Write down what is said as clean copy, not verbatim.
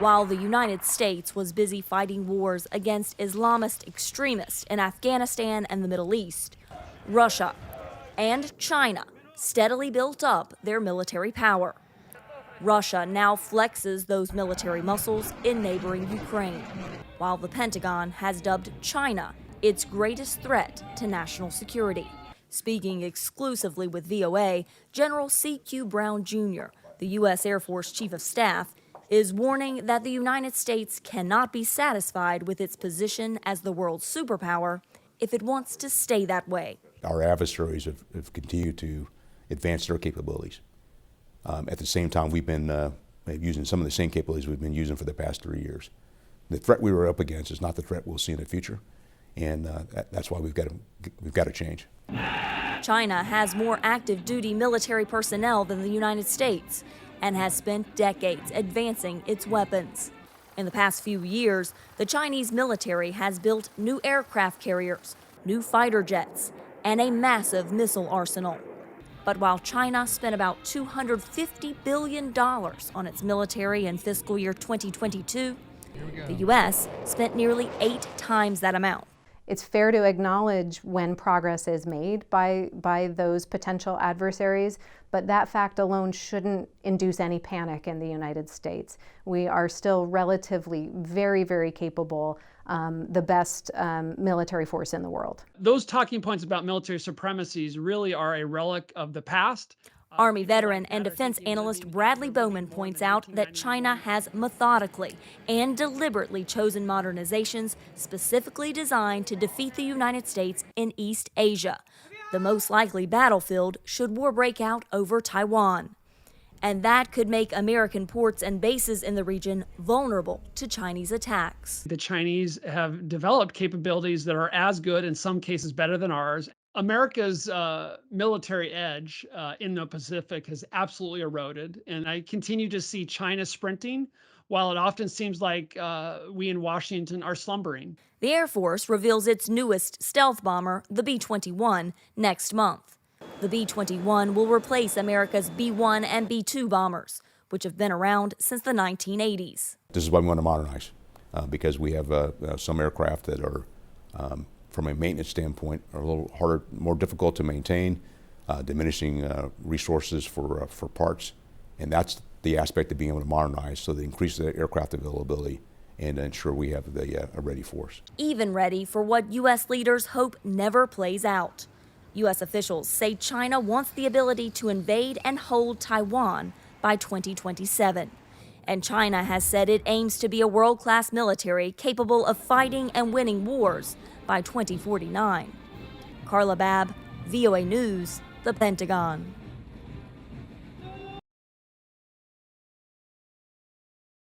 while the United States was busy fighting wars against Islamist extremists in Afghanistan and the Middle East, Russia and China steadily built up their military power. Russia now flexes those military muscles in neighboring Ukraine, while the Pentagon has dubbed China its greatest threat to national security. Speaking exclusively with VOA, General C.Q. Brown Jr., the U.S. Air Force Chief of Staff, is warning that the United States cannot be satisfied with its position as the world's superpower if it wants to stay that way. Our adversaries have continued to advance their capabilities. At the same time, we've been using some of the same capabilities we've been using for the past 3 years. The threat we were up against is not the threat we'll see in the future, and that's why we've got to change. China has more active duty military personnel than the United States and has spent decades advancing its weapons. In the past few years, the Chinese military has built new aircraft carriers, new fighter jets, and a massive missile arsenal. But while China spent about $250 billion on its military in fiscal year 2022, the U.S. spent nearly 8 times that amount. It's fair to acknowledge when progress is made by those potential adversaries, but that fact alone shouldn't induce any panic in the United States. We are still relatively very, very capable, the best military force in the world. Those talking points about military supremacies really are a relic of the past. Army veteran and defense analyst Bradley Bowman points out that China has methodically and deliberately chosen modernizations specifically designed to defeat the United States in East Asia, the most likely battlefield should war break out over Taiwan. And that could make American ports and bases in the region vulnerable to Chinese attacks. The Chinese have developed capabilities that are as good, in some cases better than ours. America's military edge in the Pacific has absolutely eroded, and I continue to see China sprinting, while it often seems like we in Washington are slumbering. The Air Force reveals its newest stealth bomber, the B-21, next month. The B-21 will replace America's B-1 and B-2 bombers, which have been around since the 1980s. This is why we want to modernize, because we have some aircraft that are from a maintenance standpoint, are a little harder, more difficult to maintain, diminishing resources for parts, and that's the aspect of being able to modernize, so they increase the aircraft availability and ensure we have a ready force. Even ready for what U.S. leaders hope never plays out. U.S. officials say China wants the ability to invade and hold Taiwan by 2027. And China has said it aims to be a world-class military capable of fighting and winning wars by 2049. Carla Babb, VOA News, the Pentagon.